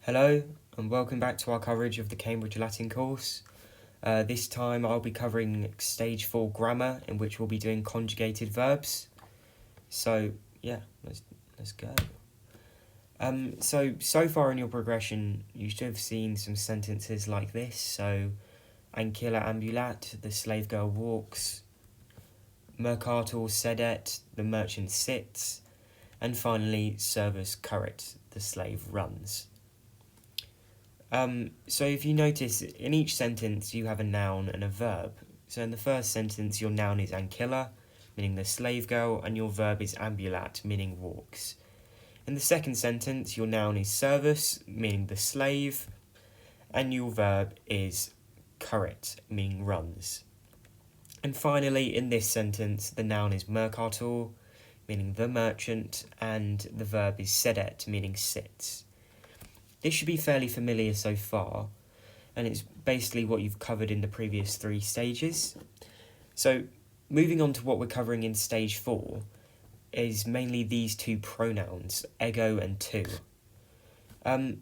Hello and welcome back to our coverage of the Cambridge Latin course. This time I'll be covering stage 4 grammar, in which we'll be doing conjugated verbs. So yeah, let's go. So far in your progression you should have seen some sentences like this. So Ancilla ambulat, the slave girl walks. Mercator sedet, the merchant sits. And finally servus currit, the slave runs. So if you notice, in each sentence you have a noun and a verb. So in the first sentence, your noun is Ancilla, meaning the slave girl, and your verb is ambulat, meaning walks. In the second sentence, your noun is servus, meaning the slave, and your verb is currit, meaning runs. And finally, in this sentence, the noun is mercator, meaning the merchant, and the verb is sedet, meaning sits. This should be fairly familiar so far, and it's basically what you've covered in the previous 3 stages. So moving on to what we're covering in stage 4 is mainly these 2 pronouns, ego and tu.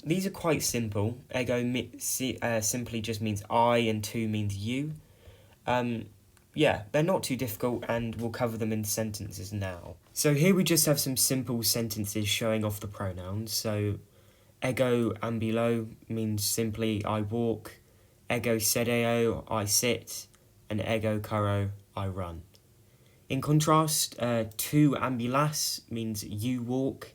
These are quite simple. Ego simply just means I and tu means you. They're not too difficult, and we'll cover them in sentences now. So here we just have some simple sentences showing off the pronouns. So ego ambulo means simply I walk, ego sedeo, I sit, and ego curro, I run. In contrast, tu ambulas means you walk,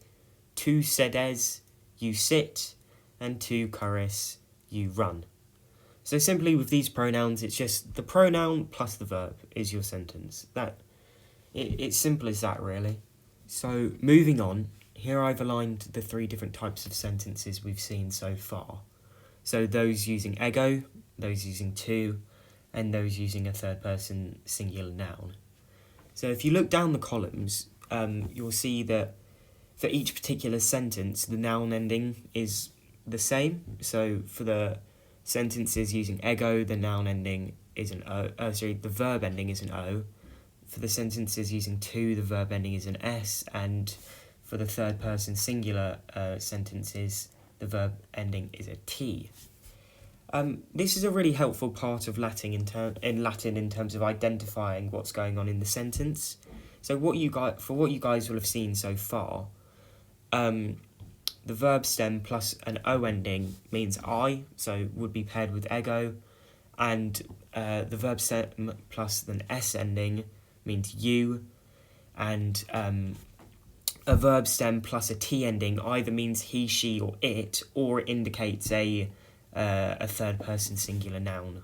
tu sedes, you sit, and tu curris, you run. So simply with these pronouns, it's just the pronoun plus the verb is your sentence. It's simple as that, really. So moving on, here I've aligned the 3 different types of sentences we've seen so far. So those using ego, those using tu, and those using a third person singular noun. So if you look down the columns, you'll see that for each particular sentence, the noun ending is the same. So for the sentences using ego, the noun ending is an O. The verb ending is an O. For the sentences using tu, the verb ending is an S, and for the third person singular sentences, the verb ending is a T. This is a really helpful part of Latin in terms of identifying what's going on in the sentence. So what you guys will have seen so far, the verb stem plus an O ending means I, so would be paired with ego, and the verb stem plus an S ending means you, and a verb stem plus a T ending either means he, she, or it, or indicates a third person singular noun.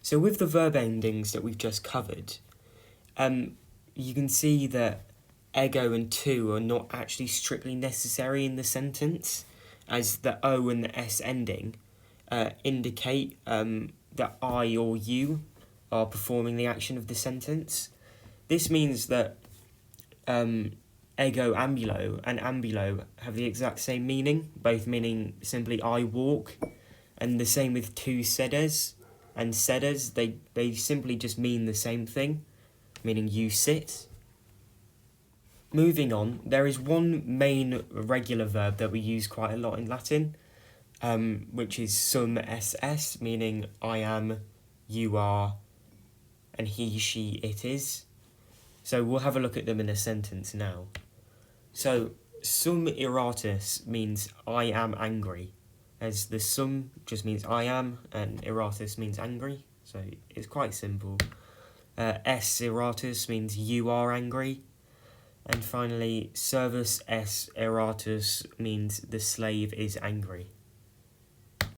So with the verb endings that we've just covered, you can see that ego and tu are not actually strictly necessary in the sentence, as the O and the S ending indicate that I or you are performing the action of the sentence. This means that ego ambulo and ambulo have the exact same meaning, both meaning simply I walk, and the same with tu sedes and sedes, they simply just mean the same thing, meaning you sit. Moving on, there is one main regular verb that we use quite a lot in Latin, which is sum ss, meaning I am, you are, and he, she, it is. So we'll have a look at them in a sentence now. So sum iratus means I am angry, as the sum just means I am, and iratus means angry, so it's quite simple. S iratus means you are angry. And finally, servus es iratus means the slave is angry.